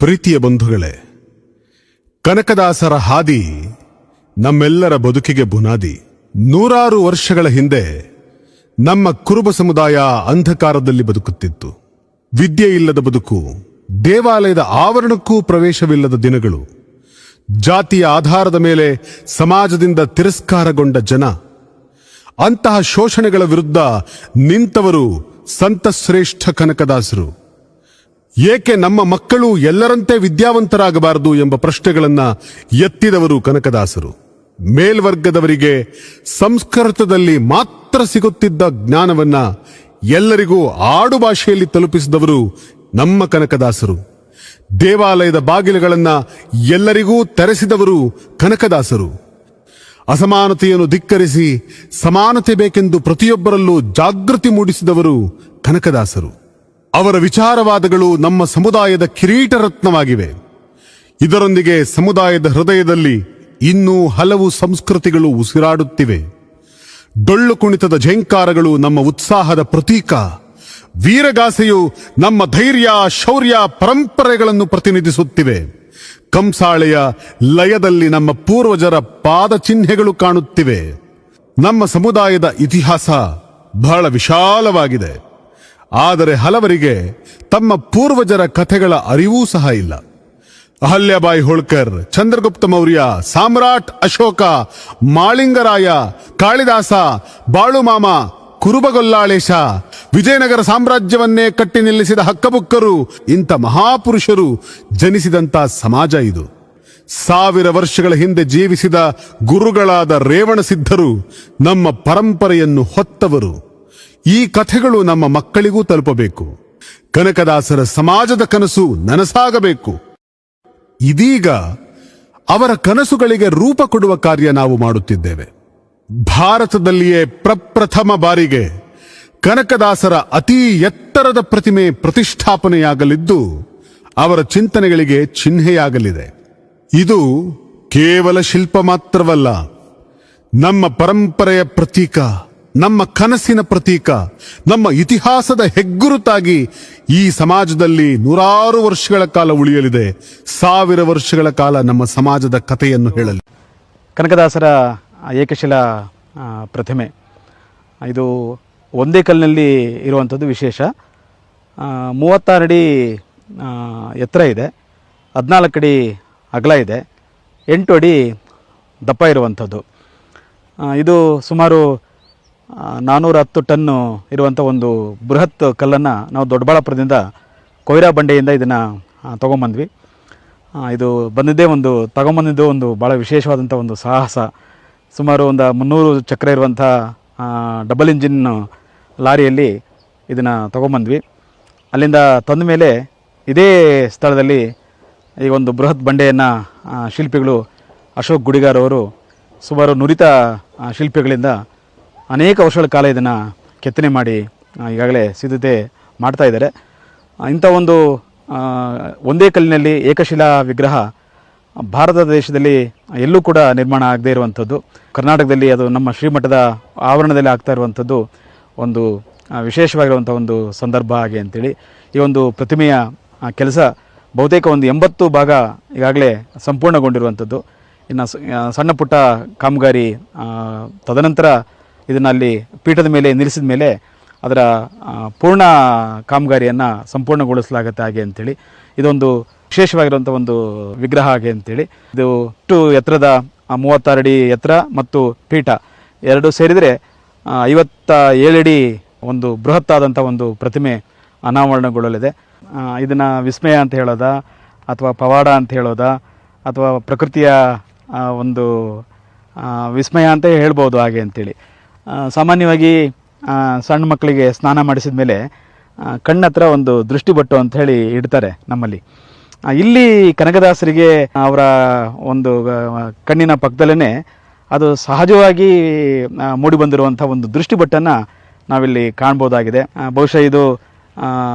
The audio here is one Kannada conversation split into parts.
ಪ್ರೀತಿಯ ಬಂಧುಗಳೇ, ಕನಕದಾಸರ ಹಾದಿ ನಮ್ಮೆಲ್ಲರ ಬದುಕಿಗೆ ಬುನಾದಿ. ನೂರಾರು ವರ್ಷಗಳ ಹಿಂದೆ ನಮ್ಮ ಕುರುಬ ಸಮುದಾಯ ಅಂಧಕಾರದಲ್ಲಿ ಬದುಕುತ್ತಿತ್ತು. ವಿದ್ಯೆ ಇಲ್ಲದ ಬದುಕು, ದೇವಾಲಯದ ಆವರಣಕ್ಕೂ ಪ್ರವೇಶವಿಲ್ಲದ ದಿನಗಳು, ಜಾತಿಯ ಆಧಾರದ ಮೇಲೆ ಸಮಾಜದಿಂದ ತಿರಸ್ಕಾರಗೊಂಡ ಜನ. ಅಂತಹ ಶೋಷಣೆಗಳ ವಿರುದ್ಧ ನಿಂತವರು ಸಂತ ಶ್ರೇಷ್ಠ ಕನಕದಾಸರು. ಏಕೆ ನಮ್ಮ ಮಕ್ಕಳು ಎಲ್ಲರಂತೆ ವಿದ್ಯಾವಂತರಾಗಬಾರದು ಎಂಬ ಪ್ರಶ್ನೆಗಳನ್ನ ಎತ್ತಿದವರು ಕನಕದಾಸರು. ಮೇಲ್ವರ್ಗದವರಿಗೆ ಸಂಸ್ಕೃತದಲ್ಲಿ ಮಾತ್ರ ಸಿಗುತ್ತಿದ್ದ ಜ್ಞಾನವನ್ನ ಎಲ್ಲರಿಗೂ ಆಡು ಭಾಷೆಯಲ್ಲಿ ತಲುಪಿಸಿದವರು ನಮ್ಮ ಕನಕದಾಸರು. ದೇವಾಲಯದ ಬಾಗಿಲುಗಳನ್ನ ಎಲ್ಲರಿಗೂ ತೆರೆಸಿದವರು ಕನಕದಾಸರು. ಅಸಮಾನತೆಯನ್ನು ಧಿಕ್ಕರಿಸಿ ಸಮಾನತೆ ಬೇಕೆಂದು ಪ್ರತಿಯೊಬ್ಬರಲ್ಲೂ ಜಾಗೃತಿ ಮೂಡಿಸಿದವರು ಕನಕದಾಸರು. ಅವರ ವಿಚಾರವಾದಗಳು ನಮ್ಮ ಸಮುದಾಯದ ಕಿರೀಟ ರತ್ನವಾಗಿವೆ. ಇದರೊಂದಿಗೆ ಸಮುದಾಯದ ಹೃದಯದಲ್ಲಿ ಇನ್ನೂ ಹಲವು ಸಂಸ್ಕೃತಿಗಳು ಉಸಿರಾಡುತ್ತಿವೆ. ಡೊಳ್ಳು ಕುಣಿತದ ಝೇಂಕಾರಗಳು ನಮ್ಮ ಉತ್ಸಾಹದ ಪ್ರತೀಕ. ವೀರಗಾಸೆಯು ನಮ್ಮ ಧೈರ್ಯ, ಶೌರ್ಯ, ಪರಂಪರೆಗಳನ್ನು ಪ್ರತಿನಿಧಿಸುತ್ತಿವೆ. ಕಂಸಾಳೆಯ ಲಯದಲ್ಲಿ ನಮ್ಮ ಪೂರ್ವಜರ ಪಾದ ಚಿಹ್ನೆಗಳು ಕಾಣುತ್ತಿವೆ. ನಮ್ಮ ಸಮುದಾಯದ ಇತಿಹಾಸ ಬಹಳ ವಿಶಾಲವಾಗಿದೆ. ಆದರೆ ಹಲವರಿಗೆ ತಮ್ಮ ಪೂರ್ವಜರ ಕಥೆಗಳ ಅರಿವೂ ಸಹ ಇಲ್ಲ. ಅಹಲ್ಯಾಬಾಯಿ ಹೋಳ್ಕರ್, ಚಂದ್ರಗುಪ್ತ ಮೌರ್ಯ, ಸಾಮ್ರಾಟ್ ಅಶೋಕ, ಮಾಳಿಂಗರಾಯ, ಕಾಳಿದಾಸ, ಬಾಳುಮಾಮ, ಕುರುಬಗೊಲ್ಲಾಳೇಶ, ವಿಜಯನಗರ ಸಾಮ್ರಾಜ್ಯವನ್ನೇ ಕಟ್ಟಿ ನಿಲ್ಲಿಸಿದ ಹಕ್ಕಬುಕ್ಕರು, ಇಂಥ ಮಹಾಪುರುಷರು ಜನಿಸಿದಂತ ಸಮಾಜ ಇದು. 1000 ವರ್ಷಗಳ ಹಿಂದೆ ಜೀವಿಸಿದ ಗುರುಗಳಾದ ರೇವಣ ಸಿದ್ಧರು ನಮ್ಮ ಪರಂಪರೆಯನ್ನು ಹೊತ್ತವರು. ಈ ಕಥೆಗಳು ನಮ್ಮ ಮಕ್ಕಳಿಗೂ ತಲುಪಬೇಕು. ಕನಕದಾಸರ ಸಮಾಜದ ಕನಸು ನನಸಾಗಬೇಕು. ಇದೀಗ ಅವರ ಕನಸುಗಳಿಗೆ ರೂಪ ಕೊಡುವ ಕಾರ್ಯ ನಾವು ಮಾಡುತ್ತಿದ್ದೇವೆ. ಭಾರತದಲ್ಲಿಯೇ ಪ್ರಪ್ರಥಮ ಬಾರಿಗೆ ಕನಕದಾಸರ ಅತೀ ಎತ್ತರದ ಪ್ರತಿಮೆ ಪ್ರತಿಷ್ಠಾಪನೆಯಾಗಲಿದ್ದು ಅವರ ಚಿಂತನೆಗಳಿಗೆ ಚಿಹ್ನೆಯಾಗಲಿದೆ. ಇದು ಕೇವಲ ಶಿಲ್ಪ ಮಾತ್ರವಲ್ಲ, ನಮ್ಮ ಪರಂಪರೆಯ ಪ್ರತೀಕ, ನಮ್ಮ ಕನಸಿನ ಪ್ರತೀಕ, ನಮ್ಮ ಇತಿಹಾಸದ ಹೆಗ್ಗುರುತಾಗಿ ಈ ಸಮಾಜದಲ್ಲಿ ನೂರಾರು ವರ್ಷಗಳ ಕಾಲ ಉಳಿಯಲಿದೆ. 1000 ವರ್ಷಗಳ ಕಾಲ ನಮ್ಮ ಸಮಾಜದ ಕಥೆಯನ್ನು ಹೇಳಲಿ. ಕನಕದಾಸರ ಏಕಶಿಲಾ ಪ್ರತಿಮೆ ಇದು ಒಂದೇ ಕಲ್ಲಿನಲ್ಲಿ ಇರುವಂಥದ್ದು ವಿಶೇಷ. 36 ಅಡಿ ಎತ್ತರ ಇದೆ, 14 ಅಡಿ ಅಗಲ ಇದೆ, 8 ಅಡಿ ದಪ್ಪ ಇರುವಂಥದ್ದು. ಇದು ಸುಮಾರು 410 ಟನ್ನು ಇರುವಂಥ ಒಂದು ಬೃಹತ್ ಕಲ್ಲನ್ನು ನಾವು ದೊಡ್ಡಬಳ್ಳಾಪುರದಿಂದ ಕೊಯ್ರಾ ಬಂಡೆಯಿಂದ ಇದನ್ನು ತೊಗೊಂಬಂದ್ವಿ. ಇದು ತಗೊಂಬಂದಿದ್ದು ಒಂದು ಭಾಳ ವಿಶೇಷವಾದಂಥ ಒಂದು ಸಾಹಸ. ಸುಮಾರು ಒಂದು 300 ಚಕ್ರ ಇರುವಂಥ ಡಬಲ್ ಇಂಜಿನ್ ಲಾರಿಯಲ್ಲಿ ಇದನ್ನು ತೊಗೊಂಬಂದ್ವಿ. ಅಲ್ಲಿಂದ ತಂದ ಮೇಲೆ ಇದೇ ಸ್ಥಳದಲ್ಲಿ ಈ ಒಂದು ಬೃಹತ್ ಬಂಡೆಯನ್ನು ಶಿಲ್ಪಿಗಳು ಅಶೋಕ್ ಗುಡಿಗಾರ್ ಅವರು ಸುಮಾರು ನುರಿತ ಶಿಲ್ಪಿಗಳಿಂದ ಅನೇಕ ವರ್ಷಗಳ ಕಾಲ ಇದನ್ನು ಕೆತ್ತನೆ ಮಾಡಿ ಈಗಾಗಲೇ ಸಿದ್ಧತೆ ಮಾಡ್ತಾ ಇದ್ದಾರೆ. ಇಂಥ ಒಂದು ಒಂದೇ ಕಲ್ಲಿನಲ್ಲಿ ಏಕಶಿಲಾ ವಿಗ್ರಹ ಭಾರತ ದೇಶದಲ್ಲಿ ಎಲ್ಲೂ ಕೂಡ ನಿರ್ಮಾಣ ಆಗದೇ ಇರುವಂಥದ್ದು. ಕರ್ನಾಟಕದಲ್ಲಿ ಅದು ನಮ್ಮ ಶ್ರೀಮಠದ ಆವರಣದಲ್ಲಿ ಆಗ್ತಾ ಇರುವಂಥದ್ದು ಒಂದು ವಿಶೇಷವಾಗಿರುವಂಥ ಒಂದು ಸಂದರ್ಭ ಹಾಗೆ ಅಂತೇಳಿ ಈ ಒಂದು ಪ್ರತಿಮೆಯ ಕೆಲಸ ಬಹುತೇಕ ಒಂದು 80 ಭಾಗ ಈಗಾಗಲೇ ಸಂಪೂರ್ಣಗೊಂಡಿರುವಂಥದ್ದು. ಇನ್ನು ಸಣ್ಣ ಪುಟ್ಟ ಕಾಮಗಾರಿ ತದನಂತರ ಇದನ್ನು ಅಲ್ಲಿ ಪೀಠದ ಮೇಲೆ ನಿಲ್ಲಿಸಿದ ಮೇಲೆ ಅದರ ಪೂರ್ಣ ಕಾಮಗಾರಿಯನ್ನು ಸಂಪೂರ್ಣಗೊಳಿಸಲಾಗುತ್ತೆ ಹಾಗೆ ಅಂಥೇಳಿ. ಇದೊಂದು ವಿಶೇಷವಾಗಿರುವಂಥ ಒಂದು ವಿಗ್ರಹ ಹಾಗೆ ಅಂಥೇಳಿ. ಇದು ಇಷ್ಟು ಎತ್ತರದ 36 ಅಡಿ ಎತ್ತರ ಮತ್ತು ಪೀಠ ಎರಡು ಸೇರಿದರೆ 57 ಅಡಿ ಒಂದು ಬೃಹತ್ತಾದಂಥ ಒಂದು ಪ್ರತಿಮೆ ಅನಾವರಣಗೊಳ್ಳಲಿದೆ. ಇದನ್ನು ವಿಸ್ಮಯ ಅಂತ ಹೇಳೋದಾ ಅಥವಾ ಪವಾಡ ಅಂತ ಹೇಳೋದಾ ಅಥವಾ ಪ್ರಕೃತಿಯ ಒಂದು ವಿಸ್ಮಯ ಅಂತ ಹೇಳ್ಬೋದು ಹಾಗೆ ಅಂಥೇಳಿ. ಸಾಮಾನ್ಯವಾಗಿ ಸಣ್ಣ ಮಕ್ಕಳಿಗೆ ಸ್ನಾನ ಮಾಡಿಸಿದ ಮೇಲೆ ಕಣ್ಣತ್ರ ಒಂದು ದೃಷ್ಟಿಬಟ್ಟು ಅಂತ ಹೇಳಿ ಇಡ್ತಾರೆ ನಮ್ಮಲ್ಲಿ. ಇಲ್ಲಿ ಕನಕದಾಸರಿಗೆ ಅವರ ಒಂದು ಕಣ್ಣಿನ ಪಕ್ಕದಲ್ಲೇ ಅದು ಸಹಜವಾಗಿ ಮೂಡಿಬಂದಿರುವಂಥ ಒಂದು ದೃಷ್ಟಿಬಟ್ಟನ್ನು ನಾವಿಲ್ಲಿ ಕಾಣ್ಬೋದಾಗಿದೆ. ಬಹುಶಃ ಇದು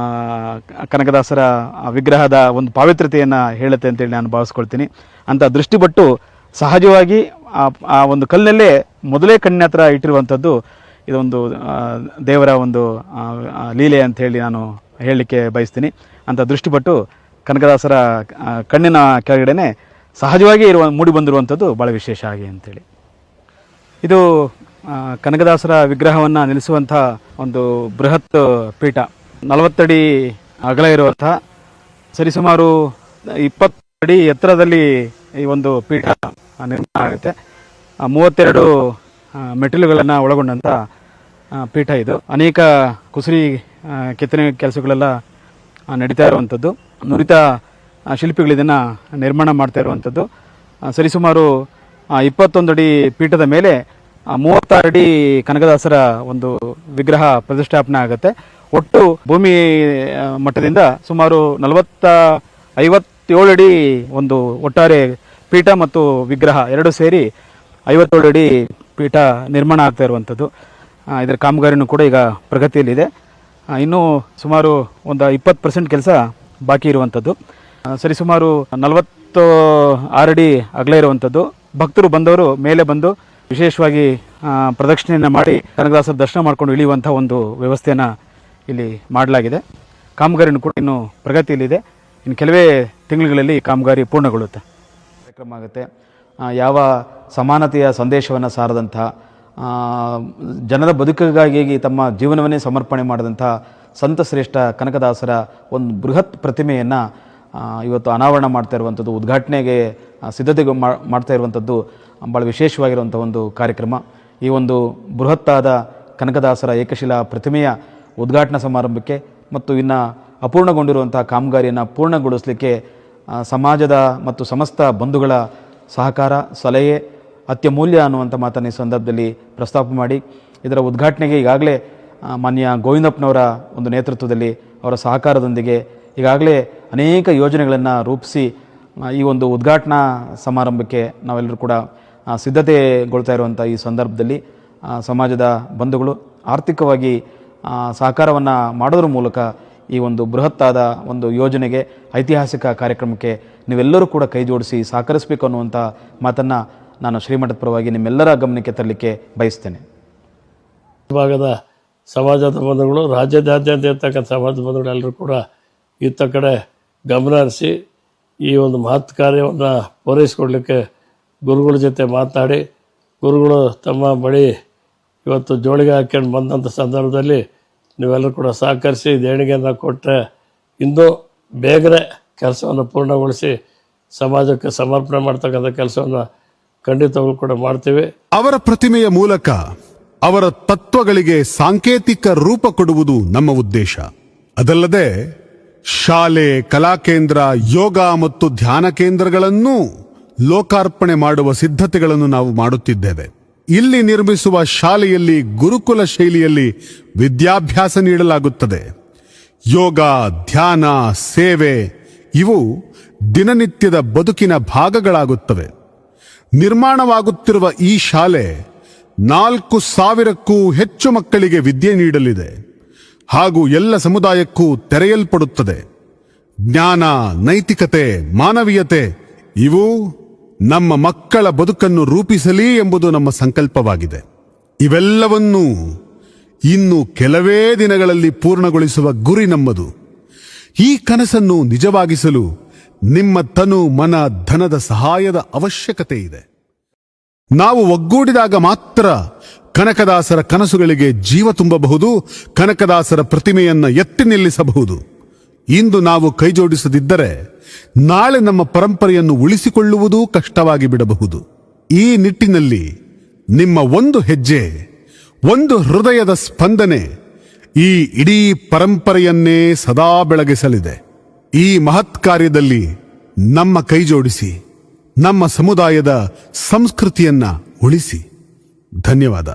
ಕನಕದಾಸರ ವಿಗ್ರಹದ ಒಂದು ಪಾವಿತ್ರ್ಯತೆಯನ್ನು ಹೇಳುತ್ತೆ ಅಂತೇಳಿ ನಾನು ಭಾವಿಸ್ಕೊಳ್ತೀನಿ. ಅಂಥ ದೃಷ್ಟಿಬಟ್ಟು ಸಹಜವಾಗಿ ಆ ಒಂದು ಕಲ್ಲಿನಲ್ಲೇ ಮೊದಲೇ ಕಣ್ಣಿನ ಹತ್ರ ಇಟ್ಟಿರುವಂಥದ್ದು ಇದೊಂದು ದೇವರ ಒಂದು ಲೀಲೆ ಅಂತ ಹೇಳಿ ನಾನು ಹೇಳಲಿಕ್ಕೆ ಬಯಸ್ತೀನಿ. ಅಂಥ ದೃಷ್ಟಿಪಟ್ಟು ಕನಕದಾಸರ ಕಣ್ಣಿನ ಕೆಳಗಡೆನೆ ಸಹಜವಾಗಿ ಮೂಡಿ ಬಂದಿರುವಂಥದ್ದು ಭಾಳ ವಿಶೇಷ ಆಗಿ ಅಂತೇಳಿ. ಇದು ಕನಕದಾಸರ ವಿಗ್ರಹವನ್ನು ನಿಲ್ಲಿಸುವಂಥ ಒಂದು ಬೃಹತ್ ಪೀಠ, 40 ಅಡಿ ಅಗಲ ಇರುವಂಥ, ಸರಿಸುಮಾರು 20 ಅಡಿ ಎತ್ತರದಲ್ಲಿ ಈ ಒಂದು ಪೀಠ ನಿರ್ಮಾಣ ಆಗುತ್ತೆ. 32 ಮೆಟ್ಟಿಲುಗಳನ್ನು ಒಳಗೊಂಡಂಥ ಪೀಠ ಇದು. ಅನೇಕ ಕುಸುರಿ ಕೆತ್ತನೆ ಕೆಲಸಗಳೆಲ್ಲ ನಡೀತಾ ಇರುವಂಥದ್ದು. ನುರಿತ ಶಿಲ್ಪಿಗಳು ಇದನ್ನು ನಿರ್ಮಾಣ ಮಾಡ್ತಾ ಇರುವಂಥದ್ದು. ಸರಿಸುಮಾರು 21 ಅಡಿ ಪೀಠದ ಮೇಲೆ 36 ಅಡಿ ಕನಕದಾಸರ ಒಂದು ವಿಗ್ರಹ ಪ್ರತಿಷ್ಠಾಪನೆ ಆಗುತ್ತೆ. ಒಟ್ಟು ಭೂಮಿ ಮಟ್ಟದಿಂದ ಸುಮಾರು 57 ಅಡಿ ಒಂದು ಒಟ್ಟಾರೆ ಪೀಠ ಮತ್ತು ವಿಗ್ರಹ ಎರಡು ಸೇರಿ 57 ಅಡಿ ಪೀಠ ನಿರ್ಮಾಣ ಆಗ್ತಾ ಇರುವಂಥದ್ದು. ಇದರ ಕಾಮಗಾರಿನೂ ಕೂಡ ಈಗ ಪ್ರಗತಿಯಲ್ಲಿದೆ. ಇನ್ನೂ ಸುಮಾರು ಒಂದು 20% ಕೆಲಸ ಬಾಕಿ ಇರುವಂಥದ್ದು. ಸರಿಸುಮಾರು 46 ಅಡಿ ಅಗಲ ಇರುವಂಥದ್ದು. ಭಕ್ತರು ಬಂದವರು ಮೇಲೆ ಬಂದು ವಿಶೇಷವಾಗಿ ಪ್ರದಕ್ಷಿಣೆಯನ್ನು ಮಾಡಿ ಕನಕದಾಸರ ದರ್ಶನ ಮಾಡಿಕೊಂಡು ಇಳಿಯುವಂಥ ಒಂದು ವ್ಯವಸ್ಥೆಯನ್ನು ಇಲ್ಲಿ ಮಾಡಲಾಗಿದೆ. ಕಾಮಗಾರಿನೂ ಕೂಡ ಇನ್ನೂ ಪ್ರಗತಿಯಲ್ಲಿದೆ. ಇನ್ನು ಕೆಲವೇ ತಿಂಗಳುಗಳಲ್ಲಿ ಕಾಮಗಾರಿ ಪೂರ್ಣಗೊಳ್ಳುತ್ತೆ. ಕಾರ್ಯಕ್ರಮ ಆಗುತ್ತೆ. ಯಾವ ಸಮಾನತೆಯ ಸಂದೇಶವನ್ನು ಸಾರದಂಥ, ಜನರ ಬದುಕಿಗಾಗಿ ತಮ್ಮ ಜೀವನವನ್ನೇ ಸಮರ್ಪಣೆ ಮಾಡಿದಂಥ ಸಂತ ಶ್ರೇಷ್ಠ ಕನಕದಾಸರ ಒಂದು ಬೃಹತ್ ಪ್ರತಿಮೆಯನ್ನು ಇವತ್ತು ಅನಾವರಣ ಮಾಡ್ತಾ ಇರುವಂಥದ್ದು, ಉದ್ಘಾಟನೆಗೆ ಸಿದ್ಧತೆ ಮಾಡ್ತಾ ಇರುವಂಥದ್ದು ಭಾಳ ವಿಶೇಷವಾಗಿರುವಂಥ ಒಂದು ಕಾರ್ಯಕ್ರಮ. ಈ ಒಂದು ಬೃಹತ್ತಾದ ಕನಕದಾಸರ ಏಕಶಿಲಾ ಪ್ರತಿಮೆಯ ಉದ್ಘಾಟನಾ ಸಮಾರಂಭಕ್ಕೆ ಮತ್ತು ಇನ್ನು ಅಪೂರ್ಣಗೊಂಡಿರುವಂಥ ಕಾಮಗಾರಿಯನ್ನು ಪೂರ್ಣಗೊಳಿಸಲಿಕ್ಕೆ ಸಮಾಜದ ಮತ್ತು ಸಮಸ್ತ ಬಂಧುಗಳ ಸಹಕಾರ, ಸಲಹೆ ಅತ್ಯಮೂಲ್ಯ ಅನ್ನುವಂಥ ಮಾತನ್ನು ಈ ಸಂದರ್ಭದಲ್ಲಿ ಪ್ರಸ್ತಾಪ ಮಾಡಿ, ಇದರ ಉದ್ಘಾಟನೆಗೆ ಈಗಾಗಲೇ ಮಾನ್ಯ ಗೋವಿಂದಪ್ಪನವರ ಒಂದು ನೇತೃತ್ವದಲ್ಲಿ ಅವರ ಸಹಕಾರದೊಂದಿಗೆ ಈಗಾಗಲೇ ಅನೇಕ ಯೋಜನೆಗಳನ್ನು ರೂಪಿಸಿ ಈ ಒಂದು ಉದ್ಘಾಟನಾ ಸಮಾರಂಭಕ್ಕೆ ನಾವೆಲ್ಲರೂ ಕೂಡ ಸಿದ್ಧತೆಗೊಳ್ತಾ ಇರುವಂಥ ಈ ಸಂದರ್ಭದಲ್ಲಿ ಸಮಾಜದ ಬಂಧುಗಳು ಆರ್ಥಿಕವಾಗಿ ಸಹಕಾರವನ್ನು ಮಾಡೋದ್ರ ಮೂಲಕ ಈ ಒಂದು ಬೃಹತ್ತಾದ ಒಂದು ಯೋಜನೆಗೆ, ಐತಿಹಾಸಿಕ ಕಾರ್ಯಕ್ರಮಕ್ಕೆ ನೀವೆಲ್ಲರೂ ಕೂಡ ಕೈ ಜೋಡಿಸಿ ಸಹಕರಿಸಬೇಕು ಅನ್ನುವಂಥ ಮಾತನ್ನು ನಾನು ಶ್ರೀಮಠದ ಪರವಾಗಿ ನಿಮ್ಮೆಲ್ಲರ ಗಮನಕ್ಕೆ ತರಲಿಕ್ಕೆ ಬಯಸ್ತೇನೆ. ಭಾಗದ ಸಮಾಜದ ಬಂಧುಗಳು, ರಾಜ್ಯದಾದ್ಯಂತ ಇರ್ತಕ್ಕಂಥ ಸಮಾಜದ ಬಂಧುಗಳು ಎಲ್ಲರೂ ಕೂಡ ಇತ್ತ ಕಡೆ ಗಮನ ಹರಿಸಿ ಈ ಒಂದು ಮಹತ್ ಕಾರ್ಯವನ್ನು ಪೂರೈಸಿಕೊಡ್ಲಿಕ್ಕೆ ಗುರುಗಳ ಜೊತೆ ಮಾತನಾಡಿ, ಗುರುಗಳು ತಮ್ಮ ಬಳಿ ಇವತ್ತು ಜೋಳಿಗೆ ಹಾಕ್ಕೊಂಡು ಬಂದಂಥ ಸಂದರ್ಭದಲ್ಲಿ ನೀವೆಲ್ಲರೂ ಕೂಡ ಸಹಕರಿಸಿ ದೇಣಿಗೆಯನ್ನು ಕೊಟ್ಟರೆ ಇನ್ನೂ ಬೇಗನೆ ಕೆಲಸವನ್ನು ಪೂರ್ಣಗೊಳಿಸಿ ಸಮಾಜಕ್ಕೆ ಸಮರ್ಪಣೆ ಮಾಡ್ತಕ್ಕಂಥ ಕೆಲಸವನ್ನು ಖಂಡಿತವಾಗ್ಲೂ ಕೂಡ ಮಾಡ್ತೀವಿ. ಅವರ ಪ್ರತಿಮೆಯ ಮೂಲಕ ಅವರ ತತ್ವಗಳಿಗೆ ಸಾಂಕೇತಿಕ ರೂಪ ಕೊಡುವುದು ನಮ್ಮ ಉದ್ದೇಶ. ಅದಲ್ಲದೆ ಶಾಲೆ, ಕಲಾಕೇಂದ್ರ, ಯೋಗ ಮತ್ತು ಧ್ಯಾನ ಕೇಂದ್ರಗಳನ್ನು ಲೋಕಾರ್ಪಣೆ ಮಾಡುವ ಸಿದ್ಧತೆಗಳನ್ನು ನಾವು ಮಾಡುತ್ತಿದ್ದೇವೆ. ಇಲ್ಲಿ ನಿರ್ಮಿಸುವ ಶಾಲೆಯಲ್ಲಿ ಗುರುಕುಲ ಶೈಲಿಯಲ್ಲಿ ವಿದ್ಯಾಭ್ಯಾಸ ನೀಡಲಾಗುತ್ತದೆ. ಯೋಗ, ಧ್ಯಾನ, ಸೇವೆ ಇವು ದಿನನಿತ್ಯದ ಬದುಕಿನ ಭಾಗಗಳಾಗುತ್ತವೆ. ನಿರ್ಮಾಣವಾಗುತ್ತಿರುವ ಈ ಶಾಲೆ 4,000ಕ್ಕೂ ಹೆಚ್ಚು ಮಕ್ಕಳಿಗೆ ವಿದ್ಯೆ ನೀಡಲಿದೆ ಹಾಗೂ ಎಲ್ಲ ಸಮುದಾಯಕ್ಕೂ ತೆರೆಯಲ್ಪಡುತ್ತದೆ. ಜ್ಞಾನ, ನೈತಿಕತೆ, ಮಾನವೀಯತೆ ಇವು ನಮ್ಮ ಮಕ್ಕಳ ಬದುಕನ್ನು ರೂಪಿಸಲಿ ಎಂಬುದು ನಮ್ಮ ಸಂಕಲ್ಪವಾಗಿದೆ. ಇವೆಲ್ಲವನ್ನೂ ಇನ್ನು ಕೆಲವೇ ದಿನಗಳಲ್ಲಿ ಪೂರ್ಣಗೊಳಿಸುವ ಗುರಿ ನಮ್ಮದು. ಈ ಕನಸನ್ನು ನಿಜವಾಗಿಸಲು ನಿಮ್ಮ ತನು, ಮನ, ಧನದ ಸಹಾಯದ ಅವಶ್ಯಕತೆ ಇದೆ. ನಾವು ಒಗ್ಗೂಡಿದಾಗ ಮಾತ್ರ ಕನಕದಾಸರ ಕನಸುಗಳಿಗೆ ಜೀವ ತುಂಬಬಹುದು, ಕನಕದಾಸರ ಪ್ರತಿಮೆಯನ್ನ ಎತ್ತಿ ನಿಲ್ಲಿಸಬಹುದು. ಇಂದು ನಾವು ಕೈಜೋಡಿಸದಿದ್ದರೆ ನಾಳೆ ನಮ್ಮ ಪರಂಪರೆಯನ್ನು ಉಳಿಸಿಕೊಳ್ಳುವುದೂ ಕಷ್ಟವಾಗಿ ಬಿಡಬಹುದು. ಈ ನಿಟ್ಟಿನಲ್ಲಿ ನಿಮ್ಮ ಒಂದು ಹೆಜ್ಜೆ, ಒಂದು ಹೃದಯದ ಸ್ಪಂದನೆ ಈ ಇಡೀ ಪರಂಪರೆಯನ್ನೇ ಸದಾ ಬೆಳಗಿಸಲಿದೆ. ಈ ಮಹತ್ ಕಾರ್ಯದಲ್ಲಿ ನಮ್ಮ ಕೈಜೋಡಿಸಿ ನಮ್ಮ ಸಮುದಾಯದ ಸಂಸ್ಕೃತಿಯನ್ನ ಉಳಿಸಿ. ಧನ್ಯವಾದ.